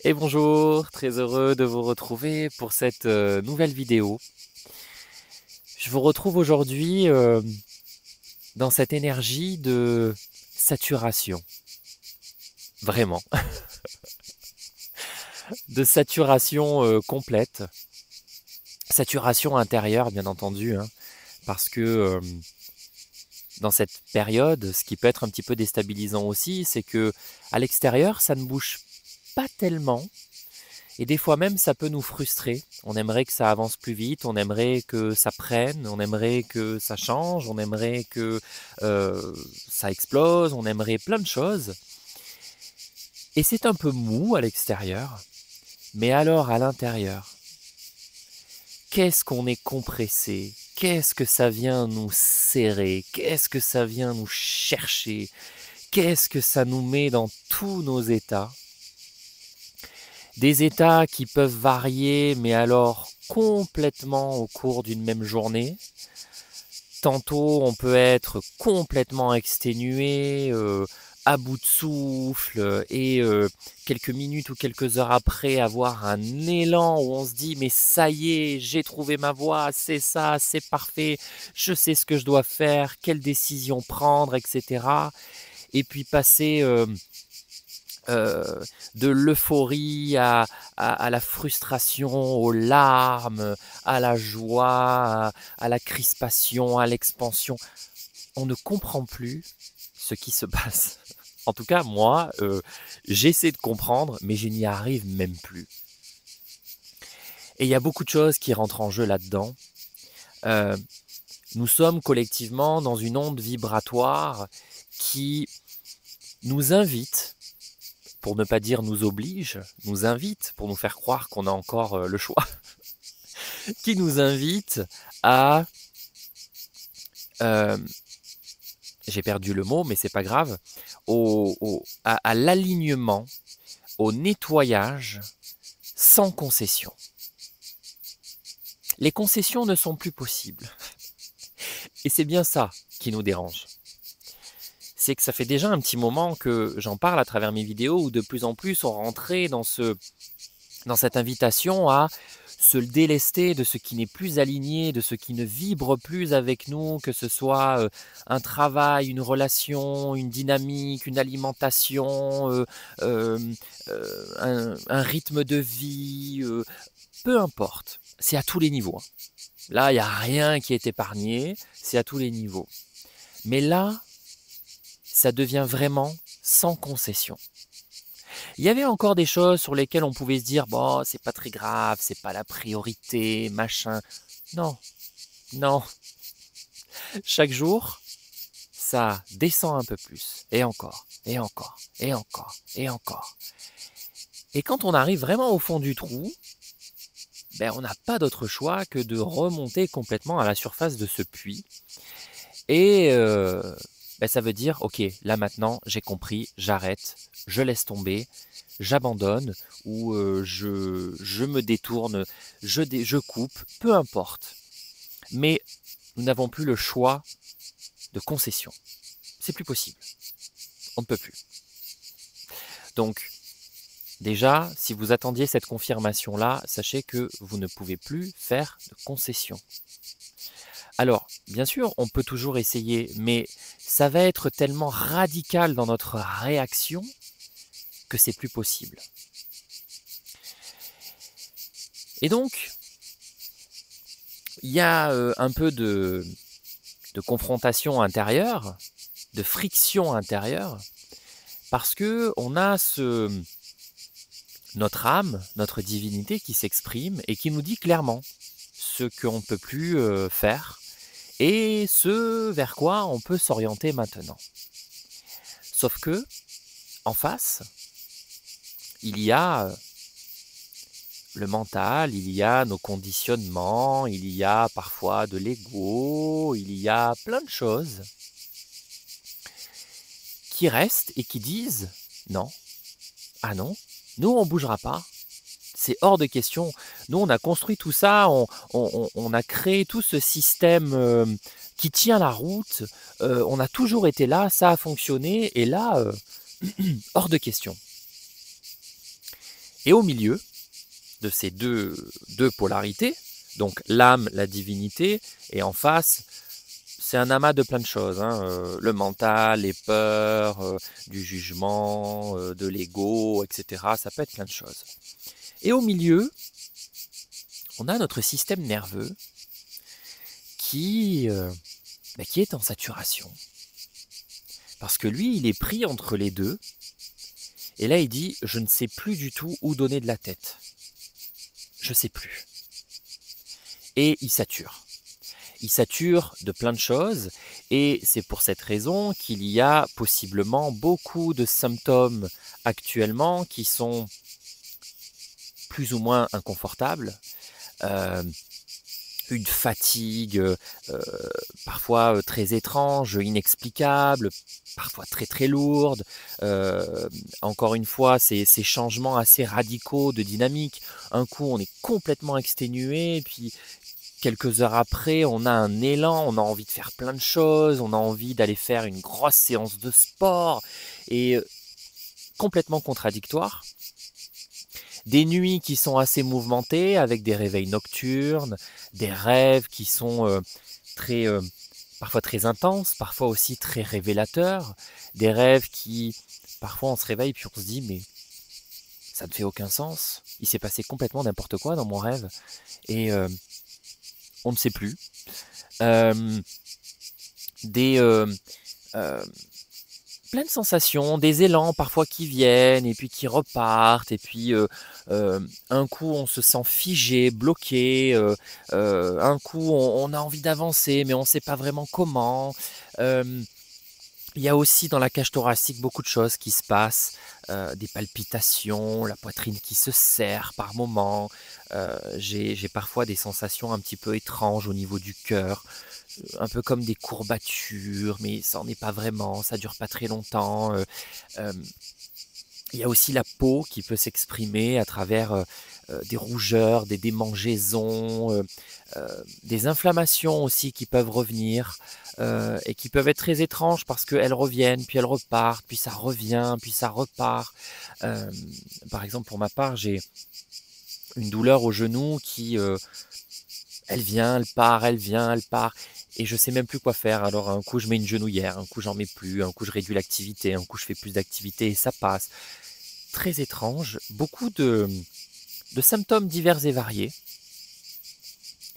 Et bonjour, très heureux de vous retrouver pour cette nouvelle vidéo. Je vous retrouve aujourd'hui dans cette énergie de saturation, vraiment, de saturation complète, saturation intérieure bien entendu, hein, parce que dans cette période, ce qui peut être un petit peu déstabilisant aussi, c'est que à l'extérieur, ça ne bouge pas tellement. Et des fois même, ça peut nous frustrer. On aimerait que ça avance plus vite, on aimerait que ça prenne, on aimerait que ça change, on aimerait que euh, ça explose, on aimerait plein de choses. Et c'est un peu mou à l'extérieur, mais alors à l'intérieur, qu'est-ce qu'on est compressé? Qu'est-ce que ça vient nous serrer? Qu'est-ce que ça vient nous chercher? Qu'est-ce que ça nous met dans tous nos états? Des états qui peuvent varier, mais alors complètement au cours d'une même journée. Tantôt, on peut être complètement exténué, à bout de souffle, et quelques minutes ou quelques heures après, avoir un élan où on se dit mais ça y est, j'ai trouvé ma voie, c'est ça, c'est parfait, je sais ce que je dois faire, quelle décision prendre, etc. Et puis passer euh, de l'euphorie à la frustration, aux larmes, à la joie, à la crispation, à l'expansion. On ne comprend plus ce qui se passe. En tout cas, moi, j'essaie de comprendre, mais je n'y arrive même plus. Et il y a beaucoup de choses qui rentrent en jeu là-dedans. Euh, nous sommes collectivement dans une onde vibratoire qui nous invite, pour ne pas dire nous oblige, nous invite, pour nous faire croire qu'on a encore le choix, qui nous invite à, euh, j'ai perdu le mot, mais c'est pas grave, à l'alignement, au nettoyage sans concession. Les concessions ne sont plus possibles. Et c'est bien ça qui nous dérange. C'est que ça fait déjà un petit moment que j'en parle à travers mes vidéos où de plus en plus on rentrait dans cette invitation à se délester de ce qui n'est plus aligné, de ce qui ne vibre plus avec nous, que ce soit un travail, une relation, une dynamique, une alimentation, euh, un rythme de vie, peu importe. C'est à tous les niveaux, hein. Là, il n'y a rien qui est épargné, c'est à tous les niveaux. Mais là, ça devient vraiment sans concession. Il y avait encore des choses sur lesquelles on pouvait se dire bon, c'est pas très grave, c'est pas la priorité, machin. Non, non. Chaque jour, ça descend un peu plus. Et encore, et encore, et encore, et encore. Et quand on arrive vraiment au fond du trou, ben, on n'a pas d'autre choix que de remonter complètement à la surface de ce puits. Et ben, ça veut dire, ok, là maintenant, j'ai compris, j'arrête, je laisse tomber, j'abandonne, ou je me détourne, je coupe, peu importe. Mais nous n'avons plus le choix de concession. C'est plus possible. On ne peut plus. Donc, déjà, si vous attendiez cette confirmation-là, sachez que vous ne pouvez plus faire de concession. Alors, bien sûr, on peut toujours essayer, mais ça va être tellement radical dans notre réaction que c'est plus possible. Et donc, il y a un peu de confrontation intérieure, de friction intérieure, parce que on a notre âme, notre divinité qui s'exprime et qui nous dit clairement ce qu'on ne peut plus faire et ce vers quoi on peut s'orienter maintenant. Sauf que, en face, il y a le mental, il y a nos conditionnements, il y a parfois de l'ego, il y a plein de choses qui restent et qui disent non, ah non, nous on ne bougera pas, c'est hors de question. Nous on a construit tout ça, on a créé tout ce système qui tient la route, on a toujours été là, ça a fonctionné et là, hors de question. Et au milieu de ces deux polarités, donc l'âme, la divinité, et en face, c'est un amas de plein de choses, hein, le mental, les peurs, du jugement, de l'ego, etc. Ça peut être plein de choses. Et au milieu, on a notre système nerveux qui est en saturation. Parce que lui, il est pris entre les deux. Et là, il dit, je ne sais plus du tout où donner de la tête. Je ne sais plus. Et il sature. Il sature de plein de choses. Et c'est pour cette raison qu'il y a possiblement beaucoup de symptômes actuellement qui sont plus ou moins inconfortables. Une fatigue parfois très étrange, inexplicable, parfois très très lourde. Encore une fois, ces changements assez radicaux de dynamique. Un coup, on est complètement exténué, puis quelques heures après, on a un élan, on a envie de faire plein de choses, on a envie d'aller faire une grosse séance de sport, et complètement contradictoire. Des nuits qui sont assez mouvementées, avec des réveils nocturnes, des rêves qui sont parfois très intenses, parfois aussi très révélateurs, des rêves qui, parfois on se réveille puis on se dit mais ça ne fait aucun sens, il s'est passé complètement n'importe quoi dans mon rêve, et on ne sait plus. Plein de sensations, des élans parfois qui viennent et puis qui repartent, et puis un coup on se sent figé, bloqué, un coup on a envie d'avancer mais on ne sait pas vraiment comment. Il y a aussi dans la cage thoracique beaucoup de choses qui se passent, des palpitations, la poitrine qui se serre par moments, j'ai parfois des sensations un petit peu étranges au niveau du cœur, un peu comme des courbatures, mais ça n'en est pas vraiment, ça dure pas très longtemps. Il y a aussi la peau qui peut s'exprimer à travers des rougeurs, des démangeaisons, des inflammations aussi qui peuvent revenir, et qui peuvent être très étranges parce qu'elles reviennent, puis elles repartent, puis ça revient, puis ça repart. Par exemple, pour ma part, j'ai une douleur au genou qui, elle vient, elle part, elle vient, elle part, et je sais même plus quoi faire. Alors un coup je mets une genouillère, un coup j'en mets plus, un coup je réduis l'activité, un coup je fais plus d'activité et ça passe. Très étrange, beaucoup de symptômes divers et variés,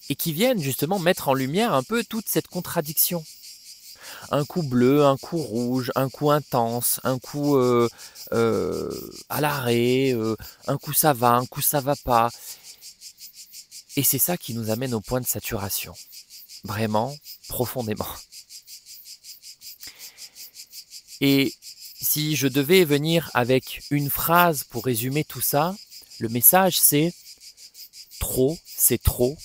et qui viennent justement mettre en lumière un peu toute cette contradiction. Un coup bleu, un coup rouge, un coup intense, un coup à l'arrêt, un coup ça va, un coup ça va pas. Et c'est ça qui nous amène au point de saturation. Vraiment, profondément. Et si je devais venir avec une phrase pour résumer tout ça, le message c'est « Trop, c'est trop,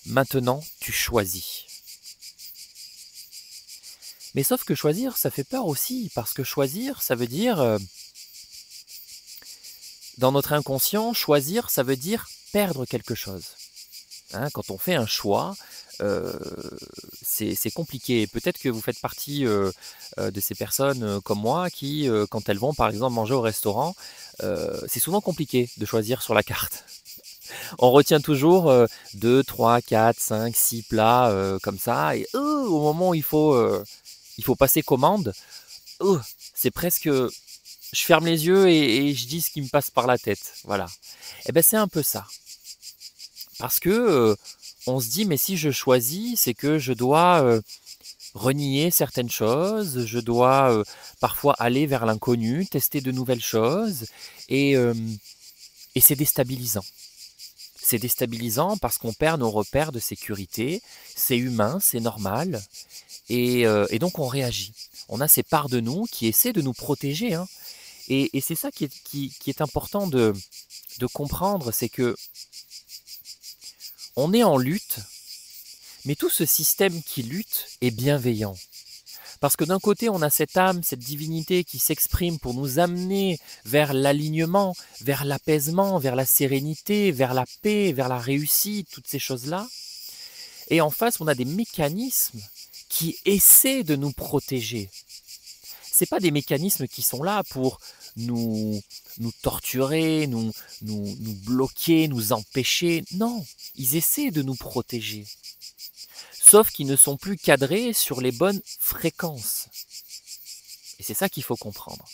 maintenant tu choisis ». Mais sauf que choisir, ça fait peur aussi, parce que choisir, ça veut dire, dans notre inconscient, choisir, ça veut dire perdre quelque chose. Hein, quand on fait un choix, c'est compliqué. Peut-être que vous faites partie de ces personnes comme moi qui, quand elles vont par exemple manger au restaurant, c'est souvent compliqué de choisir sur la carte. On retient toujours 2, 3, 4, 5, 6 plats comme ça, et au moment où il faut passer commande, c'est presque... Je ferme les yeux et je dis ce qui me passe par la tête. Voilà. Et ben c'est un peu ça. Parce que on se dit, mais si je choisis, c'est que je dois renier certaines choses, je dois parfois aller vers l'inconnu, tester de nouvelles choses, et c'est déstabilisant. C'est déstabilisant parce qu'on perd nos repères de sécurité, c'est humain, c'est normal, et donc on réagit. On a ces parts de nous qui essaient de nous protéger, hein. Et c'est ça qui est important de comprendre, c'est que on est en lutte, mais tout ce système qui lutte est bienveillant. Parce que d'un côté, on a cette âme, cette divinité qui s'exprime pour nous amener vers l'alignement, vers l'apaisement, vers la sérénité, vers la paix, vers la réussite, toutes ces choses-là. Et en face, on a des mécanismes qui essaient de nous protéger. Ce n'est pas des mécanismes qui sont là pour nous, nous torturer, nous bloquer, nous empêcher. Non, ils essaient de nous protéger. Sauf qu'ils ne sont plus cadrés sur les bonnes fréquences. Et c'est ça qu'il faut comprendre.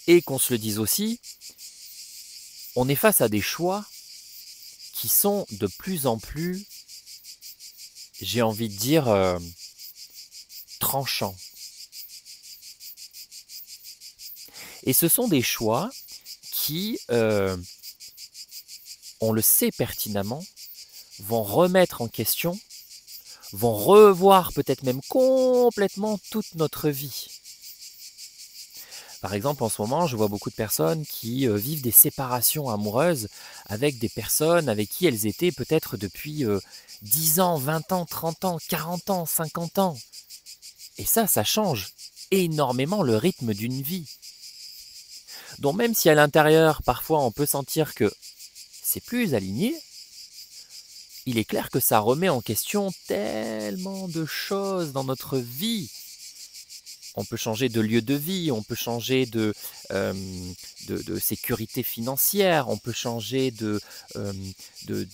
Et qu'on se le dise aussi, on est face à des choix qui sont de plus en plus, j'ai envie de dire, tranchants. Et ce sont des choix qui, on le sait pertinemment, vont remettre en question, vont revoir peut-être même complètement toute notre vie. Par exemple, en ce moment, je vois beaucoup de personnes qui vivent des séparations amoureuses avec des personnes avec qui elles étaient peut-être depuis 10 ans, 20 ans, 30 ans, 40 ans, 50 ans. Et ça change énormément le rythme d'une vie. Donc même si à l'intérieur, parfois, on peut sentir que c'est plus aligné, il est clair que ça remet en question tellement de choses dans notre vie. On peut changer de lieu de vie, on peut changer de sécurité financière, on peut changer de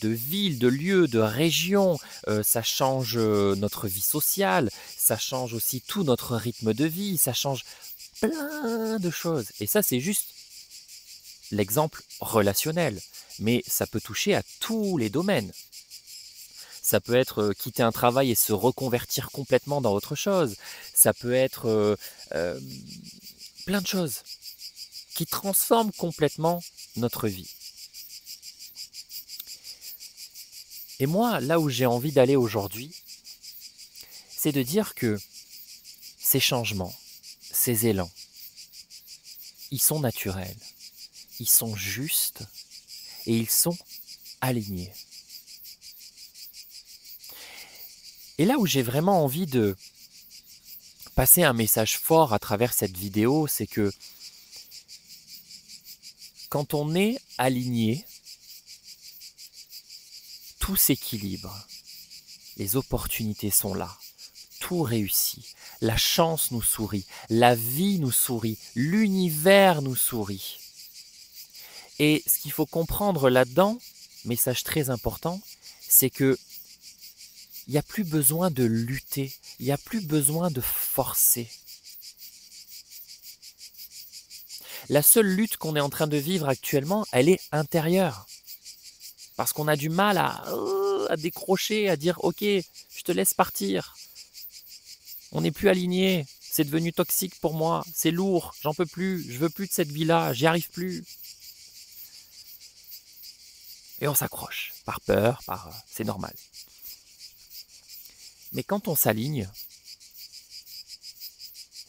ville, de lieu, de région. Ça change notre vie sociale, ça change aussi tout notre rythme de vie, ça change plein de choses. Et ça, c'est juste l'exemple relationnel. Mais ça peut toucher à tous les domaines. Ça peut être quitter un travail et se reconvertir complètement dans autre chose. Ça peut être plein de choses qui transforment complètement notre vie. Et moi, là où j'ai envie d'aller aujourd'hui, c'est de dire que ces changements, ces élans, ils sont naturels, ils sont justes et ils sont alignés. Et là où j'ai vraiment envie de passer un message fort à travers cette vidéo, c'est que quand on est aligné, tout s'équilibre. Les opportunités sont là. Tout réussit. La chance nous sourit. La vie nous sourit. L'univers nous sourit. Et ce qu'il faut comprendre là-dedans, message très important, c'est que il n'y a plus besoin de lutter, il n'y a plus besoin de forcer. La seule lutte qu'on est en train de vivre actuellement, elle est intérieure. Parce qu'on a du mal à décrocher, à dire « Ok, je te laisse partir. On n'est plus aligné, c'est devenu toxique pour moi, c'est lourd, j'en peux plus, je veux plus de cette vie-là, j'y arrive plus. » Et on s'accroche, par peur, c'est normal. Mais quand on s'aligne,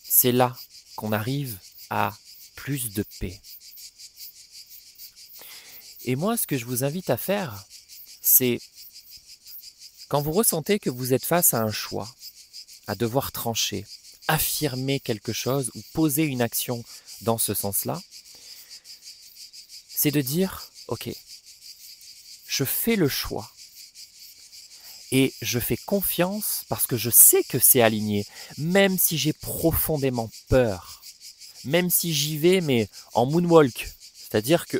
c'est là qu'on arrive à plus de paix. Et moi, ce que je vous invite à faire, c'est quand vous ressentez que vous êtes face à un choix, à devoir trancher, affirmer quelque chose ou poser une action dans ce sens-là, c'est de dire « Ok, je fais le choix. » Et je fais confiance parce que je sais que c'est aligné, même si j'ai profondément peur, même si j'y vais mais en moonwalk, c'est-à-dire que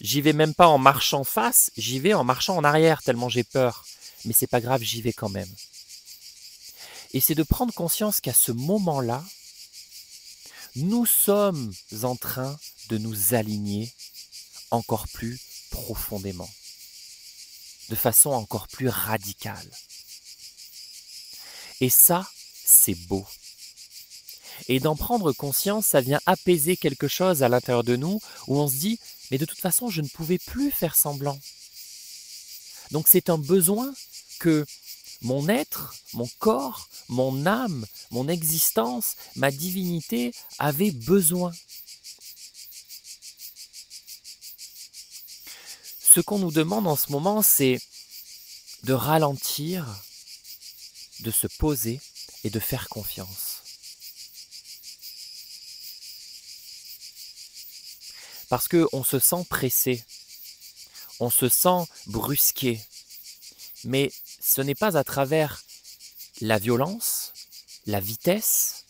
j'y vais même pas en marchant face, j'y vais en marchant en arrière tellement j'ai peur, mais c'est pas grave, j'y vais quand même. Et c'est de prendre conscience qu'à ce moment-là, nous sommes en train de nous aligner encore plus profondément, de façon encore plus radicale. Et ça, c'est beau. Et d'en prendre conscience, ça vient apaiser quelque chose à l'intérieur de nous, où on se dit, mais de toute façon, je ne pouvais plus faire semblant. Donc c'est un besoin que mon être, mon corps, mon âme, mon existence, ma divinité avait besoin. Ce qu'on nous demande en ce moment, c'est de ralentir, de se poser et de faire confiance. Parce qu'on se sent pressé, on se sent brusqué, mais ce n'est pas à travers la violence, la vitesse,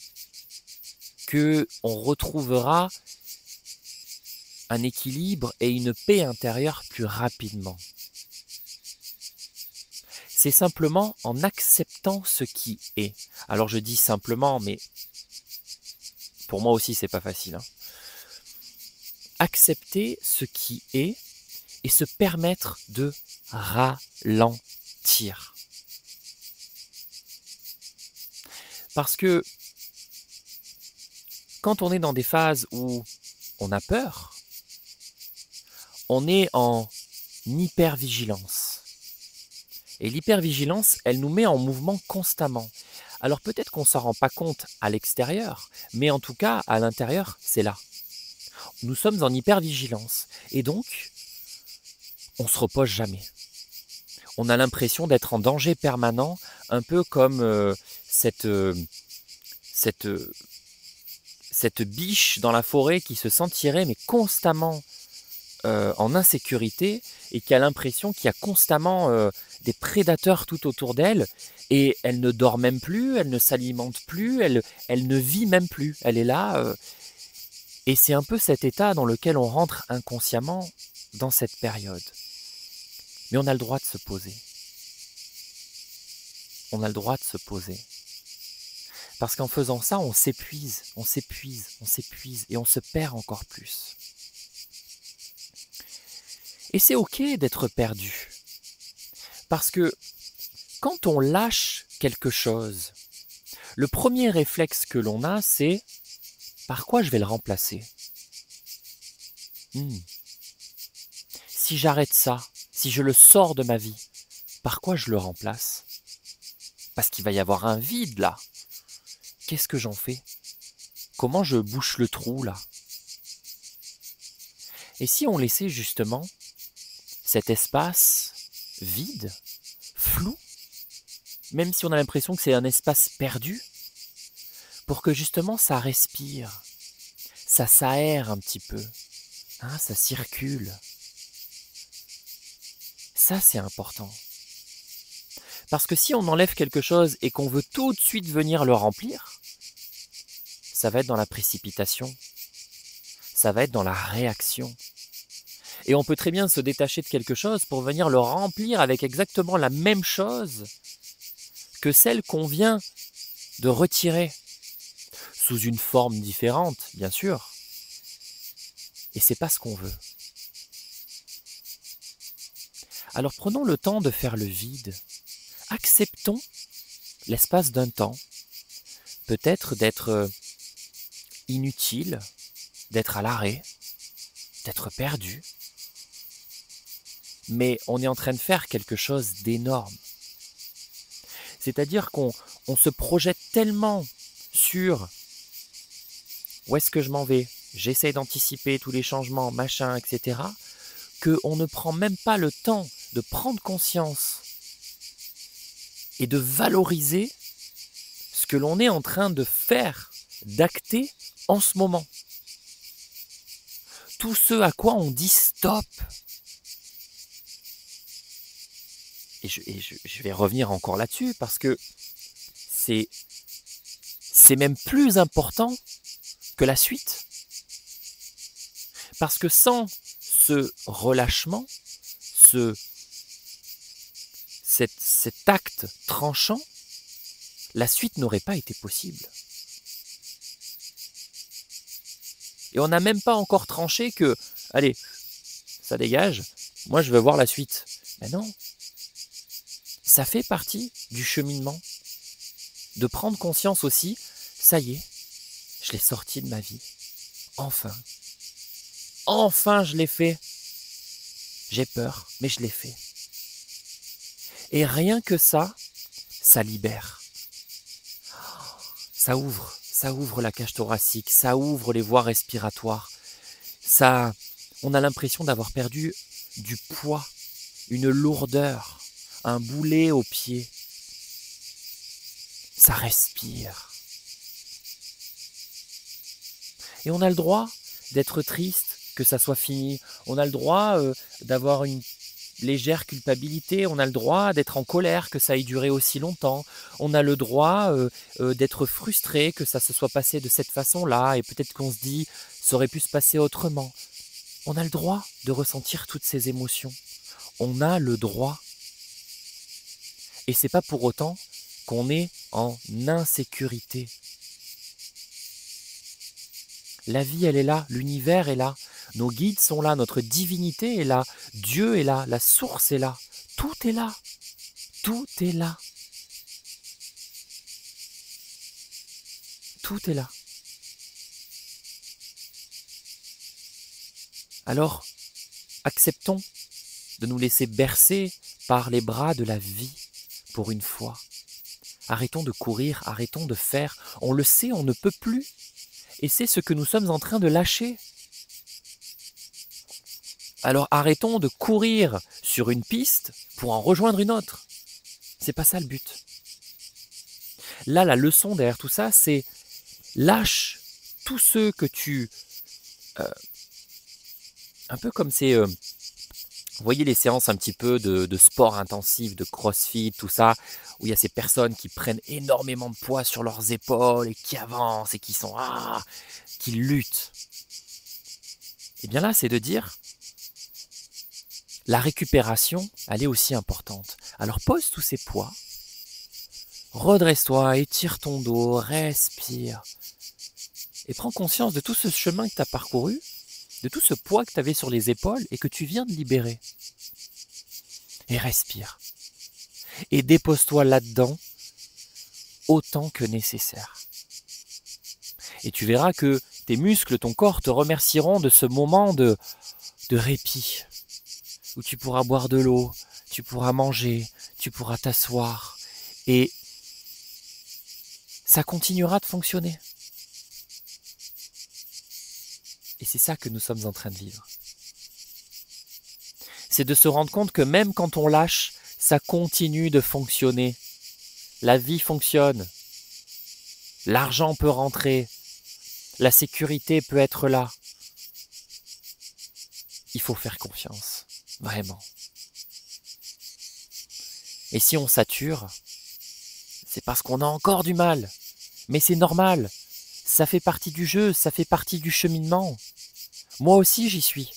que on retrouvera un équilibre et une paix intérieure plus rapidement. C'est simplement en acceptant ce qui est. Alors je dis simplement, mais pour moi aussi c'est pas facile. Accepter ce qui est et se permettre de ralentir. Parce que quand on est dans des phases où on a peur, on est en hypervigilance. Et l'hypervigilance, elle nous met en mouvement constamment. Alors peut-être qu'on ne s'en rend pas compte à l'extérieur, mais en tout cas, à l'intérieur, c'est là. Nous sommes en hypervigilance. Et donc, on ne se repose jamais. On a l'impression d'être en danger permanent, un peu comme cette biche dans la forêt qui se sentirait mais constamment en insécurité et qui a l'impression qu'il y a constamment des prédateurs tout autour d'elle et elle ne dort même plus, elle ne s'alimente plus, elle ne vit même plus. Elle est là et c'est un peu cet état dans lequel on rentre inconsciemment dans cette période. Mais on a le droit de se poser. On a le droit de se poser. Parce qu'en faisant ça, on s'épuise et on se perd encore plus. Et c'est ok d'être perdu. Parce que quand on lâche quelque chose, le premier réflexe que l'on a, c'est par quoi je vais le remplacer ? Si j'arrête ça, si je le sors de ma vie, par quoi je le remplace ? Parce qu'il va y avoir un vide là. Qu'est-ce que j'en fais ? Comment je bouche le trou là ? Et si on laissait justement cet espace vide, flou, même si on a l'impression que c'est un espace perdu, pour que justement ça respire, ça s'aère un petit peu, ça circule. Ça c'est important. Parce que si on enlève quelque chose et qu'on veut tout de suite venir le remplir, ça va être dans la précipitation, ça va être dans la réaction. Et on peut très bien se détacher de quelque chose pour venir le remplir avec exactement la même chose que celle qu'on vient de retirer, sous une forme différente, bien sûr. Et c'est pas ce qu'on veut. Alors prenons le temps de faire le vide. Acceptons l'espace d'un temps, peut-être d'être inutile, d'être à l'arrêt, d'être perdu. Mais on est en train de faire quelque chose d'énorme. C'est-à-dire qu'on se projette tellement sur où est-ce que je m'en vais, j'essaie d'anticiper tous les changements, machin, etc., qu'on ne prend même pas le temps de prendre conscience et de valoriser ce que l'on est en train de faire, d'acter en ce moment. Tout ce à quoi on dit stop. Et je vais revenir encore là-dessus parce que c'est même plus important que la suite. Parce que sans ce relâchement, cet acte tranchant, la suite n'aurait pas été possible. Et on n'a même pas encore tranché que, allez, ça dégage, moi je veux voir la suite. Mais non, ça fait partie du cheminement, de prendre conscience aussi, ça y est, je l'ai sorti de ma vie, enfin je l'ai fait. J'ai peur, mais je l'ai fait. Et rien que ça, ça libère. Ça ouvre la cage thoracique, ça ouvre les voies respiratoires. On a l'impression d'avoir perdu du poids, une lourdeur, un boulet au pied. Ça respire. Et on a le droit d'être triste, que ça soit fini. On a le droit d'avoir une légère culpabilité, on a le droit d'être en colère, que ça ait duré aussi longtemps, on a le droit d'être frustré, que ça se soit passé de cette façon-là, et peut-être qu'on se dit, ça aurait pu se passer autrement. On a le droit de ressentir toutes ces émotions. On a le droit. Et c'est pas pour autant qu'on est en insécurité. La vie, elle est là, l'univers est là, nos guides sont là, notre divinité est là, Dieu est là, la source est là, tout est là, tout est là. Tout est là. Alors, acceptons de nous laisser bercer par les bras de la vie pour une fois. Arrêtons de courir, arrêtons de faire. On le sait, on ne peut plus. Et c'est ce que nous sommes en train de lâcher. Alors arrêtons de courir sur une piste pour en rejoindre une autre. C'est pas ça le but. Là, la leçon derrière tout ça, c'est lâche tous ceux que tu... un peu comme ces... vous voyez les séances un petit peu de sport intensif, de crossfit, tout ça, où il y a ces personnes qui prennent énormément de poids sur leurs épaules et qui avancent et qui sont... qui luttent. Et bien là, c'est de dire, la récupération, elle est aussi importante. Alors pose tous ces poids, redresse-toi, étire ton dos, respire, et prends conscience de tout ce chemin que tu as parcouru, de tout ce poids que tu avais sur les épaules et que tu viens de libérer. Et respire. Et dépose-toi là-dedans autant que nécessaire. Et tu verras que tes muscles, ton corps te remercieront de ce moment de répit, où tu pourras boire de l'eau, tu pourras manger, tu pourras t'asseoir, et ça continuera de fonctionner. Et c'est ça que nous sommes en train de vivre. C'est de se rendre compte que même quand on lâche, ça continue de fonctionner. La vie fonctionne. L'argent peut rentrer. La sécurité peut être là. Il faut faire confiance. Vraiment. Et si on sature, c'est parce qu'on a encore du mal. Mais c'est normal. Ça fait partie du jeu, ça fait partie du cheminement. Moi aussi, j'y suis.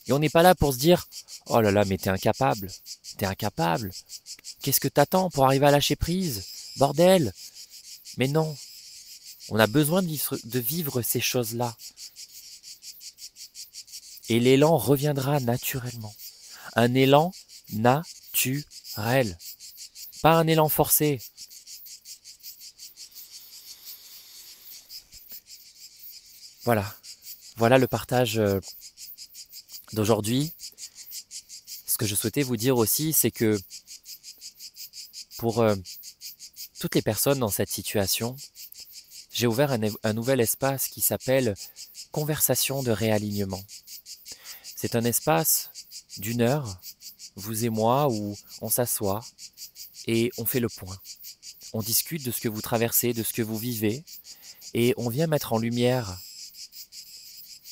Et on n'est pas là pour se dire « Oh là là, mais t'es incapable. T'es incapable. Qu'est-ce que t'attends pour arriver à lâcher prise? Bordel !» Mais non. On a besoin de vivre ces choses-là. Et l'élan reviendra naturellement. Un élan naturel. Pas un élan forcé. Voilà. Voilà le partage d'aujourd'hui. Ce que je souhaitais vous dire aussi, c'est que pour toutes les personnes dans cette situation, j'ai ouvert un nouvel espace qui s'appelle « Conversation de réalignement ». C'est un espace d'1 heure, vous et moi, où on s'assoit et on fait le point. On discute de ce que vous traversez, de ce que vous vivez, et on vient mettre en lumière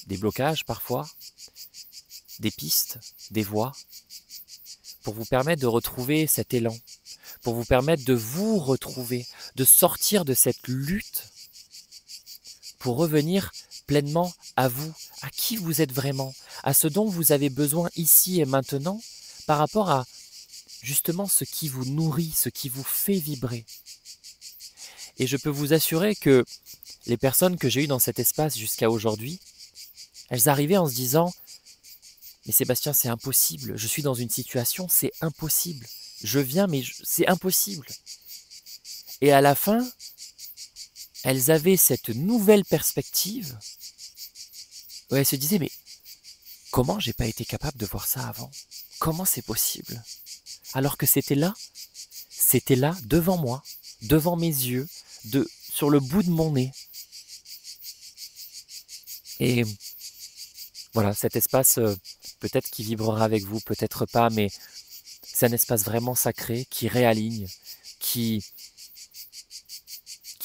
des blocages parfois, des pistes, des voies, pour vous permettre de retrouver cet élan, pour vous permettre de vous retrouver, de sortir de cette lutte, pour revenir pleinement à vous, à qui vous êtes vraiment, à ce dont vous avez besoin ici et maintenant, par rapport à justement ce qui vous nourrit, ce qui vous fait vibrer. Et je peux vous assurer que les personnes que j'ai eues dans cet espace jusqu'à aujourd'hui, elles arrivaient en se disant « Mais Sébastien, c'est impossible, je suis dans une situation, c'est impossible. Je viens, mais c'est impossible. » Et à la fin, elles avaient cette nouvelle perspective où elles se disaient « Mais comment j'ai pas été capable de voir ça avant? Comment c'est possible? » Alors que c'était là devant moi, devant mes yeux, sur le bout de mon nez. Et voilà, cet espace, peut-être qui vibrera avec vous, peut-être pas, mais c'est un espace vraiment sacré qui réaligne, qui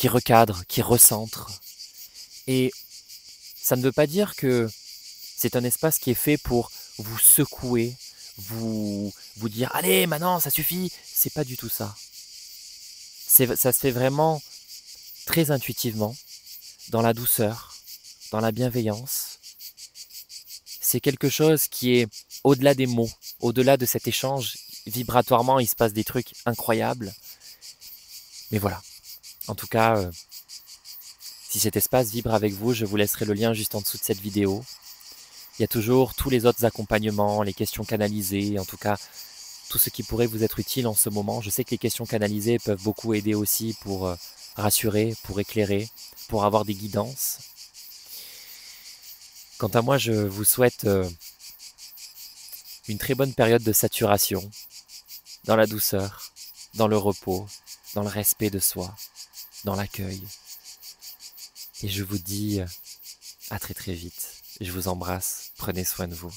recadre, qui recentre. Et ça ne veut pas dire que c'est un espace qui est fait pour vous secouer, vous dire allez maintenant ça suffit, c'est pas du tout ça. Ça se fait vraiment très intuitivement, dans la douceur, dans la bienveillance. C'est quelque chose qui est au-delà des mots, au-delà de cet échange. Vibratoirement, il se passe des trucs incroyables. Mais voilà. En tout cas, si cet espace vibre avec vous, je vous laisserai le lien juste en dessous de cette vidéo. Il y a toujours tous les autres accompagnements, les questions canalisées, en tout cas, tout ce qui pourrait vous être utile en ce moment. Je sais que les questions canalisées peuvent beaucoup aider aussi pour rassurer, pour éclairer, pour avoir des guidances. Quant à moi, je vous souhaite une très bonne période de saturation, dans la douceur, dans le repos, dans le respect de soi, dans l'accueil. Et je vous dis à très très vite. Je vous embrasse, prenez soin de vous.